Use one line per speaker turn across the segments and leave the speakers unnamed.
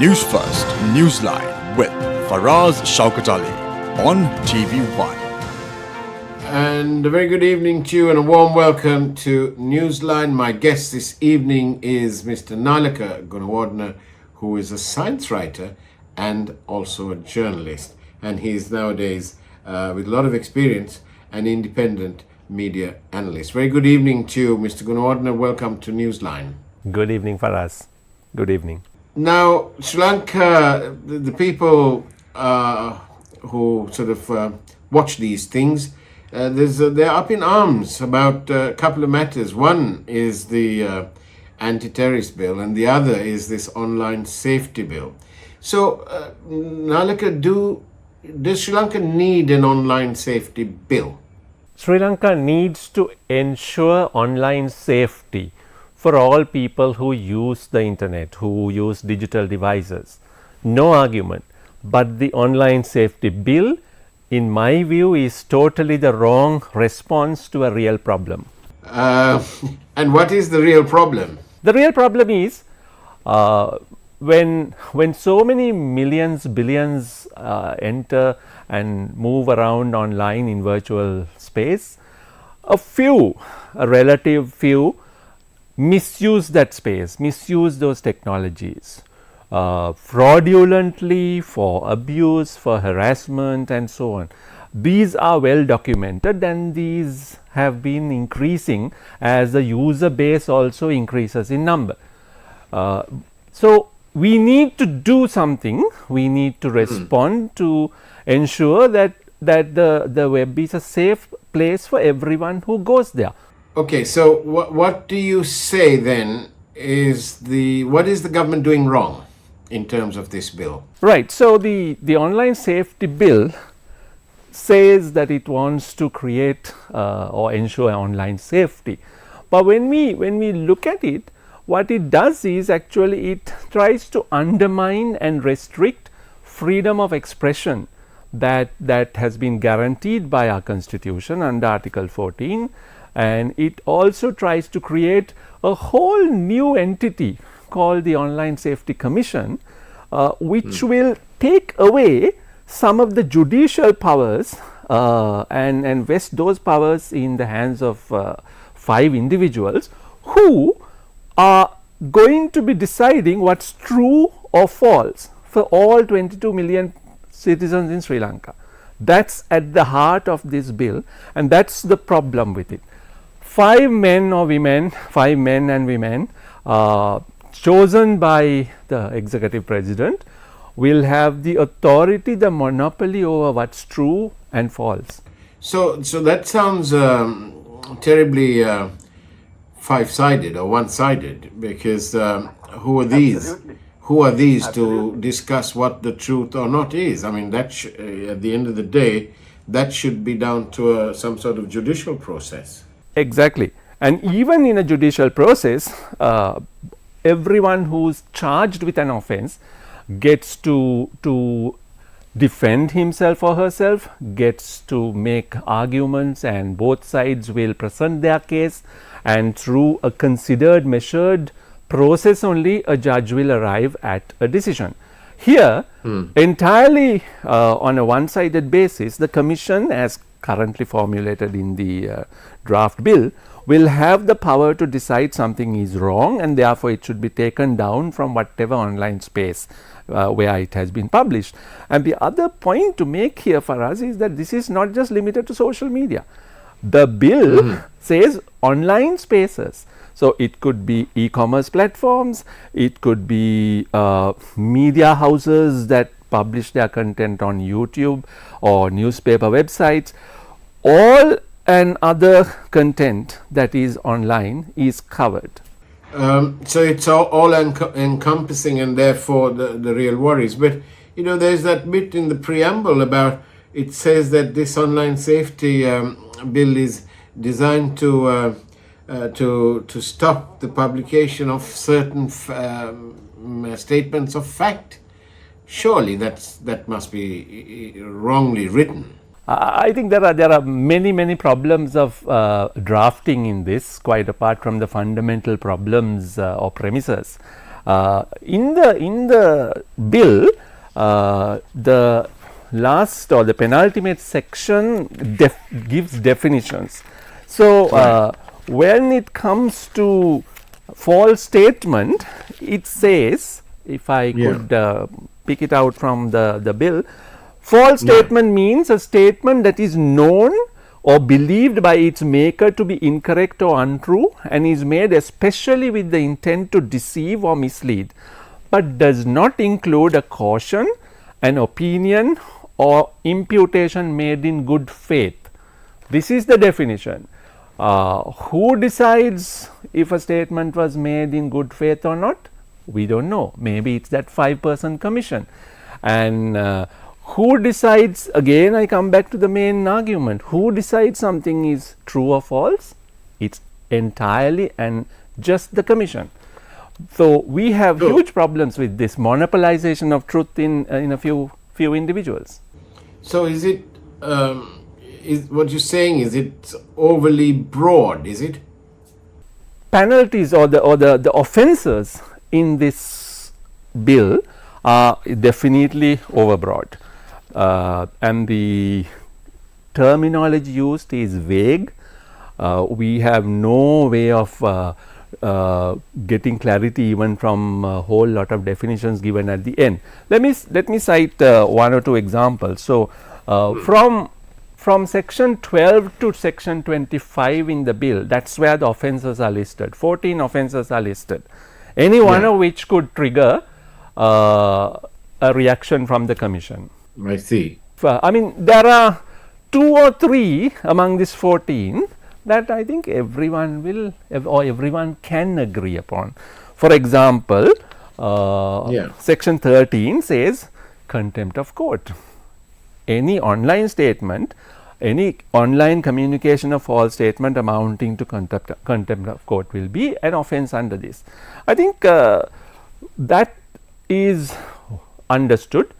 News First, Newsline with Faraz Shaukat Ali on TV1.
And a very good evening to you and a warm welcome to Newsline. My guest this evening is Mr. Nalaka Gunawardene, who is a science writer and also a journalist. And he is nowadays, with a lot of experience, an independent media analyst. Very good evening to you, Mr. Gunawardene. Welcome to Newsline.
Good evening, Faraz. Good evening.
Now, Sri Lanka, the people who sort of watch these things, they're up in arms about a couple of matters. One is the anti-terrorist bill, and the other is this online safety bill. So, Nalaka, does Sri Lanka need an online safety bill?
Sri Lanka needs to ensure online safety for all people who use the internet, who use digital devices. No argument. But the online safety bill, in my view, is totally the wrong response to a real problem.
And what is the real problem?
The real problem is when so many millions, billions enter and move around online in virtual space, a relative few, misuse that space, misuse those technologies fraudulently, for abuse, for harassment and so on. These are well documented, and these have been increasing as the user base also increases in number. So, we need to do something, we need to respond to ensure that the web is a safe place for everyone who goes there.
Okay, so what do you say then what is the government doing wrong in terms of this bill?
Right. So, the online safety bill says that it wants to create or ensure online safety. But when we look at it, what it does is actually it tries to undermine and restrict freedom of expression that has been guaranteed by our constitution under Article 14. And it also tries to create a whole new entity called the Online Safety Commission, which will take away some of the judicial powers and vest those powers in the hands of 5 individuals who are going to be deciding what's true or false for all 22 million citizens in Sri Lanka. That's at the heart of this bill, and that's the problem with it. 5 men and women chosen by the executive president will have the authority, the monopoly over what's true and false.
So that sounds terribly 5-sided or one-sided, because who are these?
Absolutely.
Who are these
Absolutely.
to discuss what the truth or not is? I mean, that at the end of the day, that should be down to some sort of judicial process.
Exactly. And even in a judicial process, everyone who's charged with an offense gets to defend himself or herself, gets to make arguments, and both sides will present their case, and through a considered, measured process only a judge will arrive at a decision. Here, entirely on a one-sided basis, the commission, as currently formulated in the draft bill, will have the power to decide something is wrong, and therefore it should be taken down from whatever online space where it has been published. And the other point to make here for us is that this is not just limited to social media. The bill says online spaces. So, it could be e-commerce platforms, it could be media houses that publish their content on YouTube or newspaper websites. All and other content that is online is covered.
So it's all encompassing, and therefore the real worries. But you know, there's that bit in the preamble about, it says that this online safety bill is designed to stop the publication of certain statements of fact. Surely that must be wrongly written.
I think there are many problems of drafting in this, quite apart from the fundamental problems or premises. In the bill, the last or the penultimate section gives definitions. So, when it comes to false statement, it says, if I could pick it out from the bill, false statement means a statement that is known or believed by its maker to be incorrect or untrue and is made especially with the intent to deceive or mislead, but does not include a caution, an opinion or imputation made in good faith. This is the definition. Who decides if a statement was made in good faith or not? We don't know. Maybe it's that 5% commission. And who decides, again I come back to the main argument, who decides something is true or false? It's entirely and just the commission. So, we have huge problems with this monopolization of truth in a few individuals.
So, is it, is what you're saying, is it overly broad, is it?
Penalties or the offences in this bill are definitely overbroad, and the terminology used is vague. We have no way of getting clarity even from a whole lot of definitions given at the end. Let me cite one or two examples. So, from section 12 to section 25 in the bill, that's where the offences are listed. 14 offences are listed, any one of which could trigger a reaction from the commission.
I see.
I mean, there are 2 or 3 among these 14 that I think everyone will or everyone can agree upon. For example, section 13 says contempt of court. Any online statement, any online communication of false statement amounting to contempt of court will be an offence under this. I think that is understood,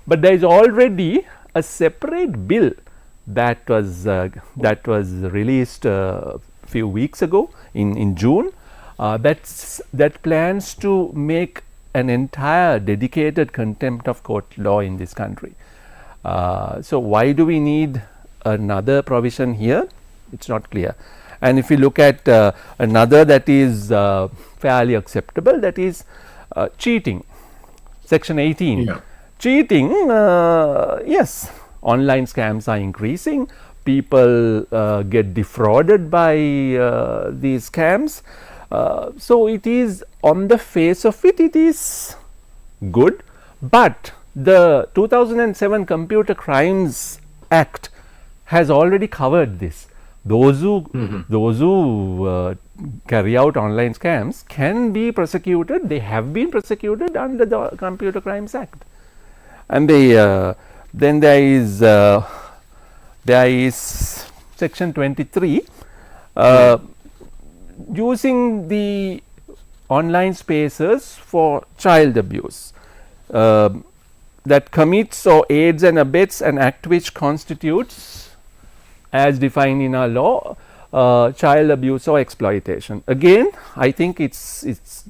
but there is already a separate bill that was released a few weeks ago in June that plans to make an entire dedicated contempt of court law in this country. So, why do we need another provision here? It's not clear. And if you look at another that is fairly acceptable, that is cheating, section 18. Cheating, yes, online scams are increasing, people get defrauded by these scams. So, it is on the face of it, it is good, but the 2007 Computer Crimes Act has already covered this. Those who carry out online scams can be prosecuted. They have been prosecuted under the Computer Crimes Act. And then there is section 23 using the online spaces for child abuse. That commits or aids and abets an act which constitutes, as defined in our law, child abuse or exploitation. Again, I think it's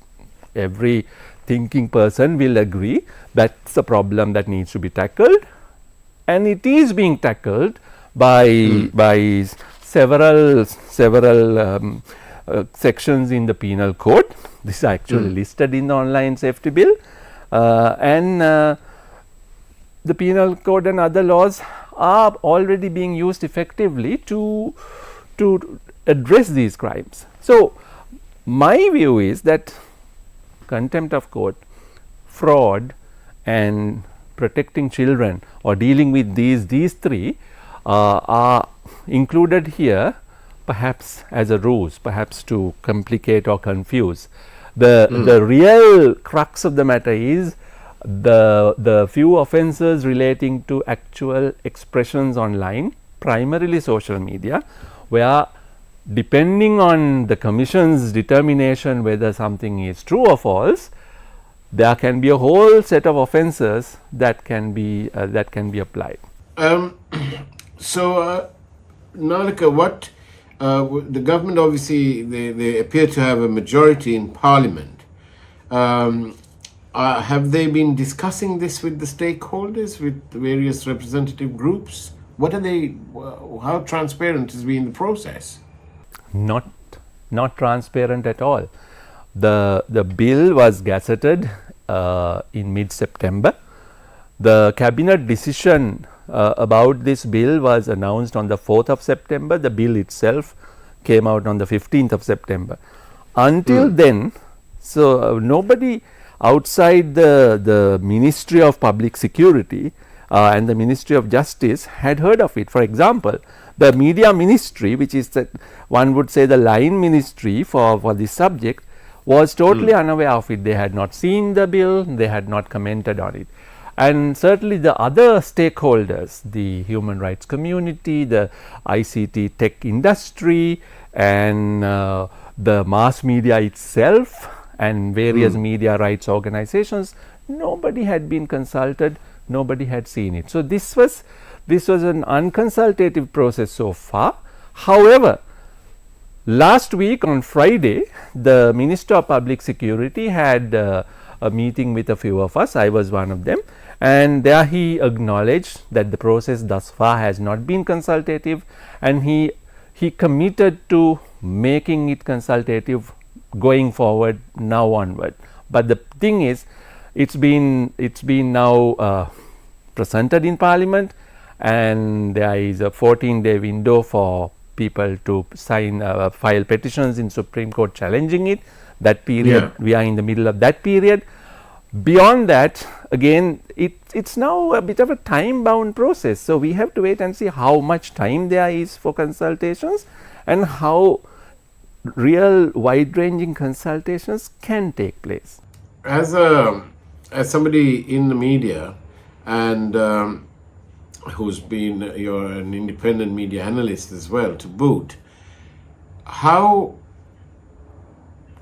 every thinking person will agree that's a problem that needs to be tackled, and it is being tackled by several sections in the penal code. This is actually listed in the online safety bill, and the penal code and other laws are already being used effectively to address these crimes. So, my view is that contempt of court, fraud and protecting children or dealing with these 3 are included here, perhaps as a ruse, perhaps to complicate or confuse. The real crux of the matter is the few offences relating to actual expressions online, primarily social media, where depending on the commission's determination whether something is true or false, there can be a whole set of offences that can be applied.
So, Nalaka, what the government, obviously they appear to have a majority in Parliament. Have they been discussing this with the stakeholders, with the various representative groups? What are they? How transparent has been the process?
Not transparent at all. The bill was gazetted in mid-September. The cabinet decision about this bill was announced on the 4th of September. The bill itself came out on the 15th of September. Until then, so nobody outside the Ministry of Public Security and the Ministry of Justice had heard of it. For example, the Media Ministry, which is one would say the line ministry for this subject, was totally unaware of it. They had not seen the bill, they had not commented on it. And certainly the other stakeholders, the human rights community, the ICT tech industry, and the mass media itself, and various media rights organizations, nobody had been consulted, nobody had seen it. So this was an unconsultative process so far. However, last week on Friday, the Minister of Public Security had a meeting with a few of us. I was one of them, and there he acknowledged that the process thus far has not been consultative, and he committed to making it consultative going forward now onward. But the thing is, it's been now presented in Parliament, and there is a 14-day window for people to file petitions in Supreme Court challenging it. That period, we are in the middle of that period. Beyond that, again, it's now a bit of a time-bound process. So we have to wait and see how much time there is for consultations and how real wide-ranging consultations can take place.
As somebody in the media and you're an independent media analyst as well to boot, how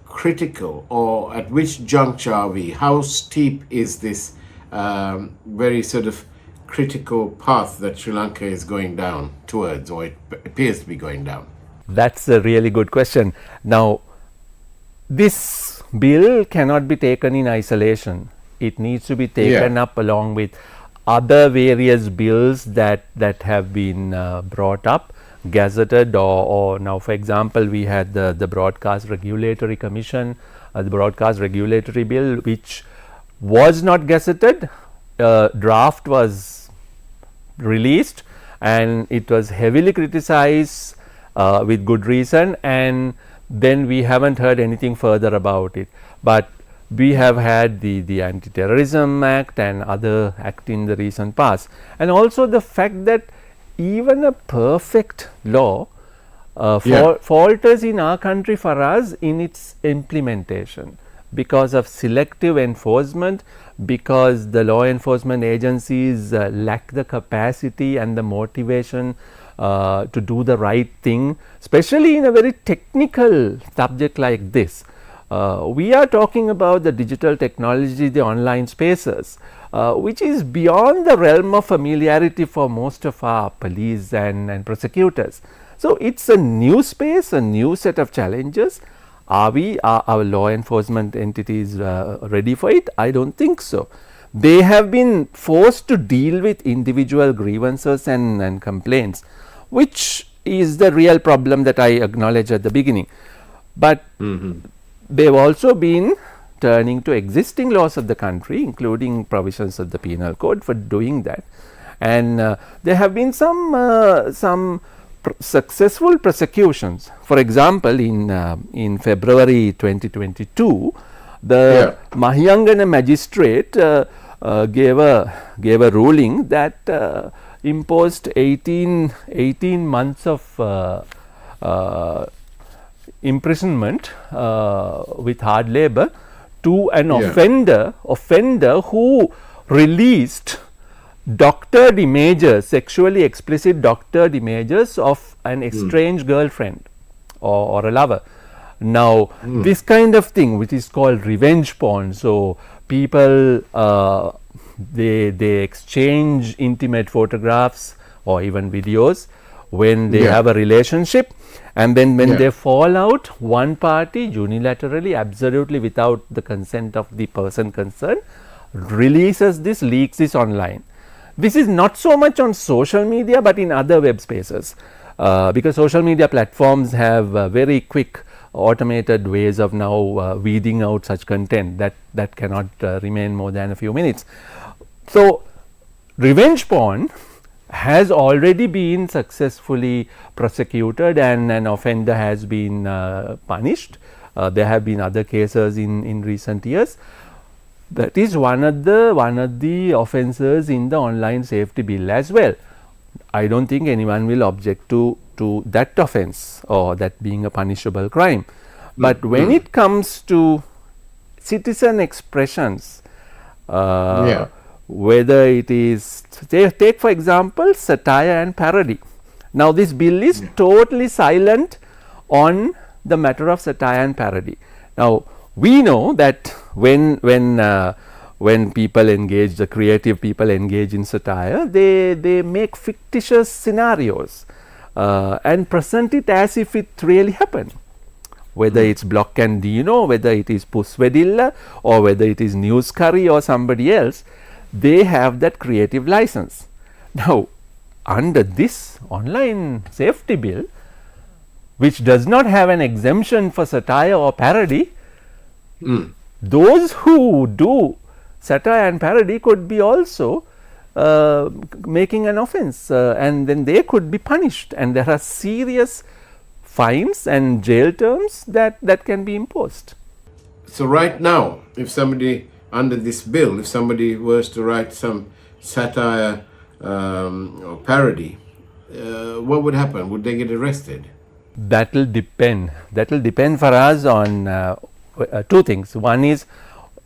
critical or at which juncture are we? How steep is this very sort of critical path that Sri Lanka is going down towards, or it appears to be going down?
That's a really good question. Now, this bill cannot be taken in isolation. It needs to be taken up along with other various bills that have been brought up, gazetted, or now, for example, we had the Broadcast Regulatory Commission, the Broadcast Regulatory Bill, which was not gazetted. Draft was released and it was heavily criticized with good reason, and then we haven't heard anything further about it. But we have had the Anti-Terrorism Act and other act in the recent past, and also the fact that even a perfect law falters in our country for us in its implementation because of selective enforcement, because the law enforcement agencies lack the capacity and the motivation to do the right thing, especially in a very technical subject like this. We are talking about the digital technology, the online spaces, which is beyond the realm of familiarity for most of our police and prosecutors. So it's a new space, a new set of challenges. Are our law enforcement entities ready for it? I don't think so. They have been forced to deal with individual grievances and complaints, which is the real problem that I acknowledged at the beginning. But they've also been turning to existing laws of the country, including provisions of the Penal Code, for doing that. And there have been some successful prosecutions. For example, in February 2022, the Mahiyangana magistrate gave a ruling that imposed 18 months of imprisonment with hard labor to an offender who released doctored images, sexually explicit doctored images of an estranged girlfriend or a lover. Now, this kind of thing, which is called revenge porn, so people they exchange intimate photographs or even videos when they have a relationship, and then when they fall out, one party unilaterally, absolutely without the consent of the person concerned, releases this, leaks this online. This is not so much on social media, but in other web spaces, because social media platforms have very quick automated ways of now weeding out such content that cannot remain more than a few minutes. So, revenge porn has already been successfully prosecuted, and an offender has been punished. There have been other cases in recent years. That is one of the offences in the online safety bill as well. I don't think anyone will object to that offence or that being a punishable crime. But when it comes to citizen expressions, whether it is, take for example satire and parody. Now this bill is totally silent on the matter of satire and parody. Now we know that when people engage, the creative people engage in satire, they make fictitious scenarios and present it as if it really happened. Whether it's Block and Dino, whether it is Pusvedilla, or whether it is News Curry or somebody else, they have that creative license. Now, under this online safety bill, which does not have an exemption for satire or parody, those who do satire and parody could be also making an offence, and then they could be punished, and there are serious fines and jail terms that can be imposed.
So right now, if somebody under this bill, if somebody was to write some satire or parody, what would happen? Would they get arrested?
That will depend. That will depend for us on two things. One is,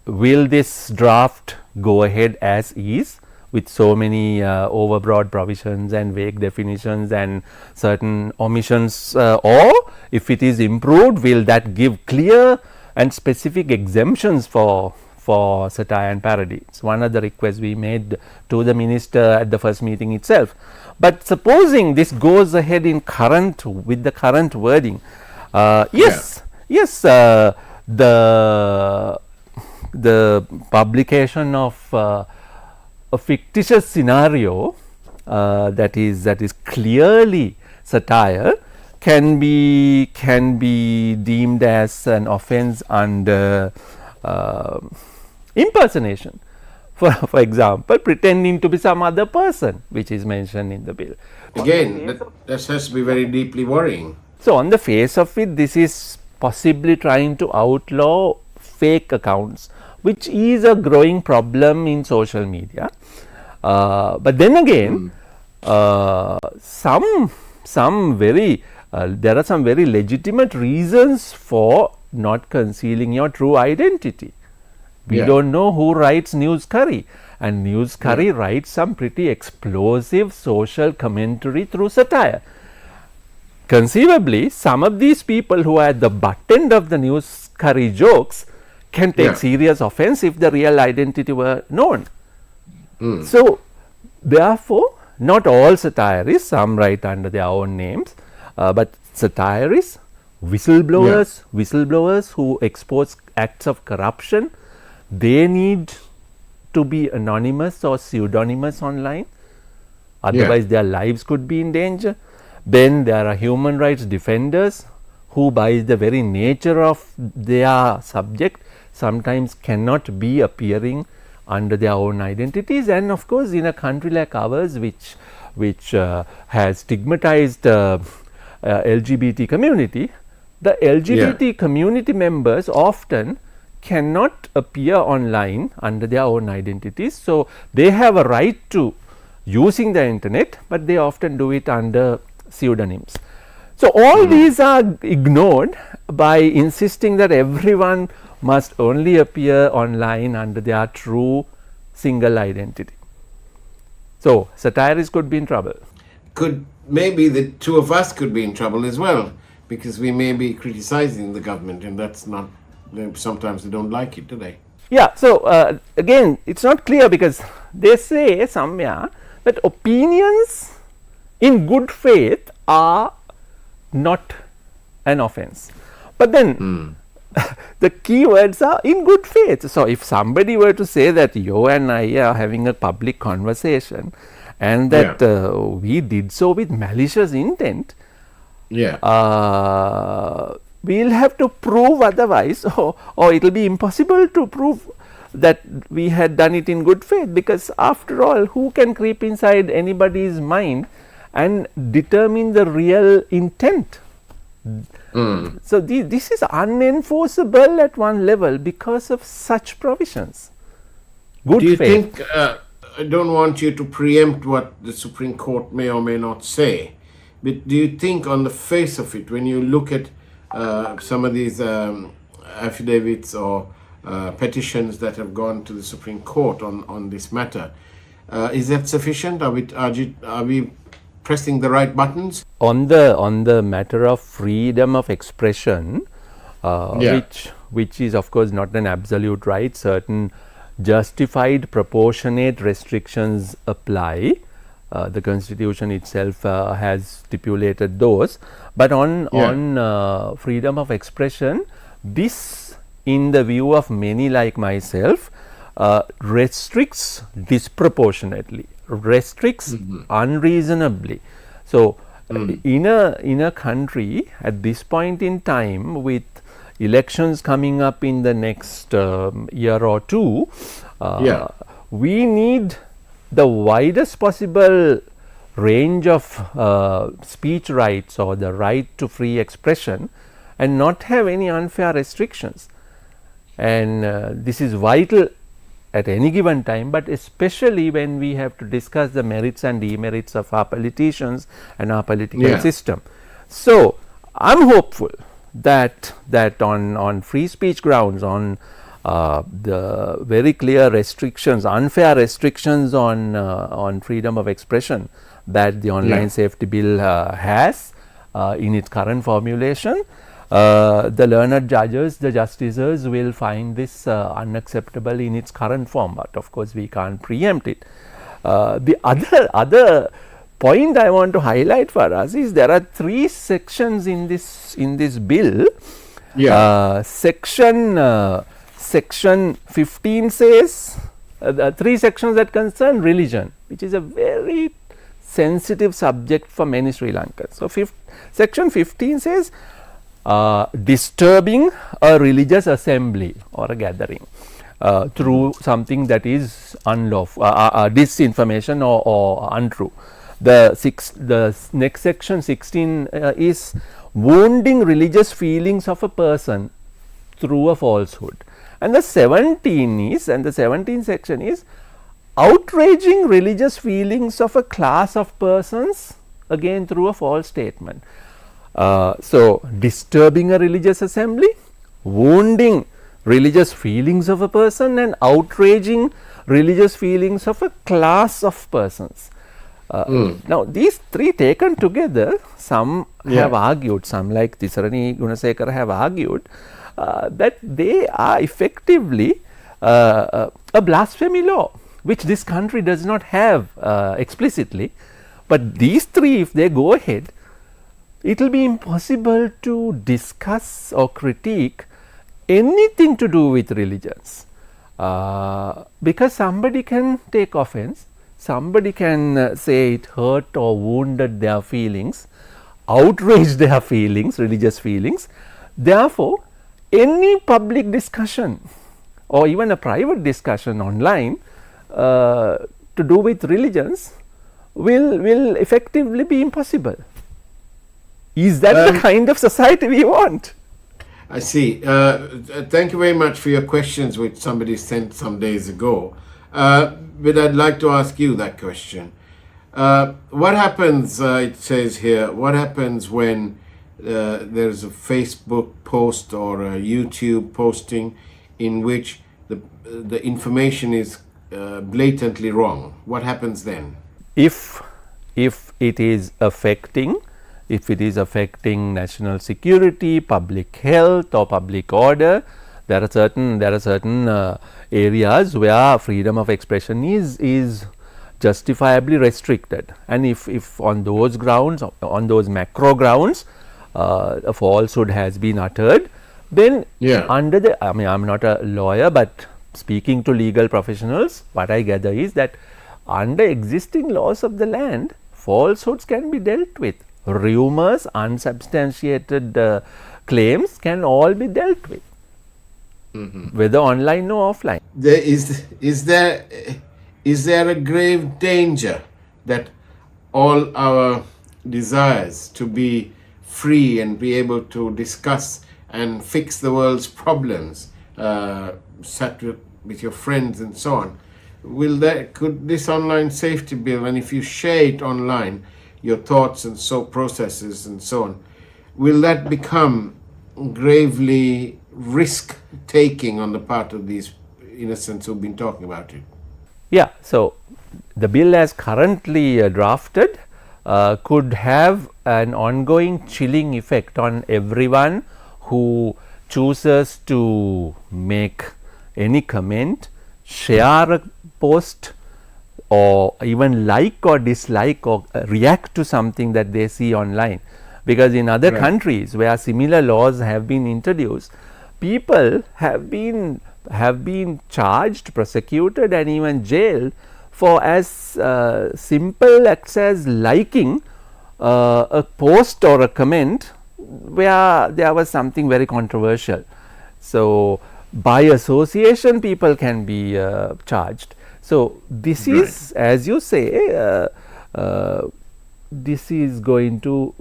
will this draft go ahead as is with so many overbroad provisions and vague definitions and certain omissions, or if it is improved, will that give clear and specific exemptions for satire and parody? It's one of the requests we made to the minister at the first meeting itself. But supposing this goes ahead in with the current wording, the publication of a fictitious scenario that is clearly satire can be deemed as an offence under impersonation. For example, pretending to be some other person, which is mentioned in the bill.
Again, that has to be very deeply worrying.
So, on the face of it, this is possibly trying to outlaw fake accounts, which is a growing problem in social media. But then again, there are some very legitimate reasons for not concealing your true identity. We don't know who writes News Curry, and News Curry writes some pretty explosive social commentary through satire. Conceivably, some of these people who are at the butt end of the News Curry jokes can take serious offense if the real identity were known. So, therefore, not all satirists, some write under their own names, but satirists, whistleblowers who expose acts of corruption, they need to be anonymous or pseudonymous online, otherwise their lives could be in danger. Then there are human rights defenders who, by the very nature of their subject, sometimes cannot be appearing under their own identities. And of course, in a country like ours, which has stigmatized LGBT community, the LGBT community members often cannot appear online under their own identities. So, they have a right to using the internet, but they often do it under pseudonyms. So, all these are ignored by insisting that everyone must only appear online under their true single identity. So, satirists could be in trouble.
Maybe the two of us could be in trouble as well, because we may be criticizing the government, and that's not, sometimes they don't like it, do they?
Yeah, so again, it's not clear, because they say somewhere that opinions in good faith are not an offense. But then the key words are in good faith. So if somebody were to say that you and I are having a public conversation and that we did so with malicious intent, we'll have to prove otherwise, or it will be impossible to prove that we had done it in good faith, because after all, who can creep inside anybody's mind and determine the real intent? So this is unenforceable at one level because of such provisions. Good
Do you
faith.
think, I don't want you to preempt what the Supreme Court may or may not say, but do you think on the face of it, when you look at some of these affidavits or petitions that have gone to the Supreme Court on this matter, is that sufficient? Are we pressing the right buttons?
On the matter of freedom of expression, which is of course not an absolute right, certain justified proportionate restrictions apply. The Constitution itself has stipulated those, but on freedom of expression, this, in the view of many like myself, restricts disproportionately, restricts unreasonably. So in a country at this point in time, with elections coming up in the next year or two, we need the widest possible range of speech rights or the right to free expression and not have any unfair restrictions. And this is vital at any given time, but especially when we have to discuss the merits and demerits of our politicians and our political system. So I'm hopeful that on free speech grounds, on the very clear restrictions, unfair restrictions on freedom of expression that the online safety bill has in its current formulation, the learned judges, the justices will find this unacceptable in its current form, but of course we can't preempt it. The other point I want to highlight for us is there are 3 sections in this bill. Section 15 says 3 sections that concern religion, which is a very sensitive subject for many Sri Lankans. So section 15 says disturbing a religious assembly or a gathering through something that is unlawful, disinformation or untrue. The next section 16 is wounding religious feelings of a person through a falsehood, and the 17th section is outraging religious feelings of a class of persons, again through a false statement. So disturbing a religious assembly, wounding religious feelings of a person, and outraging religious feelings of a class of persons. Now these 3 taken together, some have argued, some like Tisarani Gunasekara have argued that they are effectively a blasphemy law, which this country does not have explicitly, but these 3, if they go ahead, it will be impossible to discuss or critique anything to do with religions, because somebody can take offense, somebody can say it hurt or wounded their feelings, outraged their feelings, religious feelings. Therefore, any public discussion or even a private discussion online to do with religions will effectively be impossible. Is that the kind of society we want?
I see. Thank you very much for your questions, which somebody sent some days ago. But I'd like to ask you that question. What happens, it says here, what happens when there's a Facebook post or a YouTube posting in which the information is blatantly wrong? What happens then? If
it is affecting national security, public health or public order, there are certain areas where freedom of expression is justifiably restricted, and if on those grounds, on those macro grounds, a falsehood has been uttered, then under the, I mean, I'm not a lawyer, but speaking to legal professionals, what I gather is that under existing laws of the land, falsehoods can be dealt with. Rumors, unsubstantiated claims can all be dealt with, whether online or offline.
Is there a grave danger that all our desires to be free and be able to discuss and fix the world's problems, sat with your friends and so on, could this online safety bill, and if you share it online, your thoughts and processes and so on, will that become gravely risk taking on the part of these innocents who've been talking about it?
Yeah, so the bill as currently drafted could have an ongoing chilling effect on everyone who chooses to make any comment, share a post, or even like or dislike or react to something that they see online. Because in other countries where similar laws have been introduced, people have been charged, prosecuted, and even jailed for as simple acts as liking a post or a comment where there was something very controversial. So by association, people can be charged. So this is, as you say, this is going to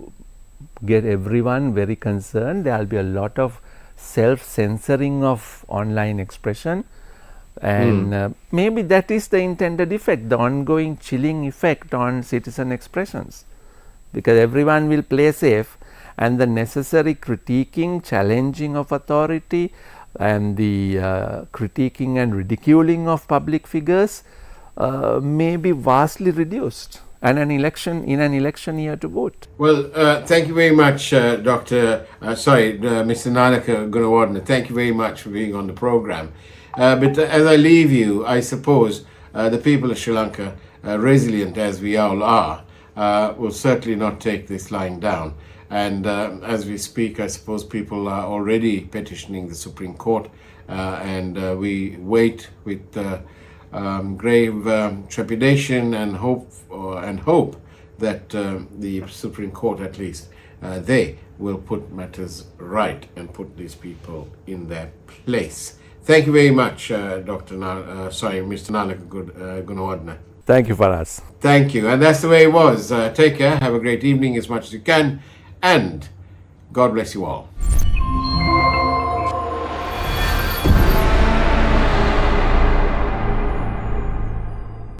get everyone very concerned. There will be a lot of self-censoring of online expression, and maybe that is the intended effect, the ongoing chilling effect on citizen expressions, because everyone will play safe, and the necessary critiquing, challenging of authority, and the critiquing and ridiculing of public figures may be vastly reduced, and in an election year to vote.
Well, thank you very much, Mr. Nalaka Gunawardene. Thank you very much for being on the program. But as I leave you, I suppose the people of Sri Lanka, resilient as we all are, will certainly not take this lying down. And as we speak, I suppose people are already petitioning the Supreme Court, and we wait with grave trepidation and hope that the Supreme Court, at least, they will put matters right and put these people in their place. Thank you very much, Mr. Nalaka Gunawardene.
Thank you, Faraz.
Thank you. And that's the way it was. Take care. Have a great evening as much as you can. And God bless you all.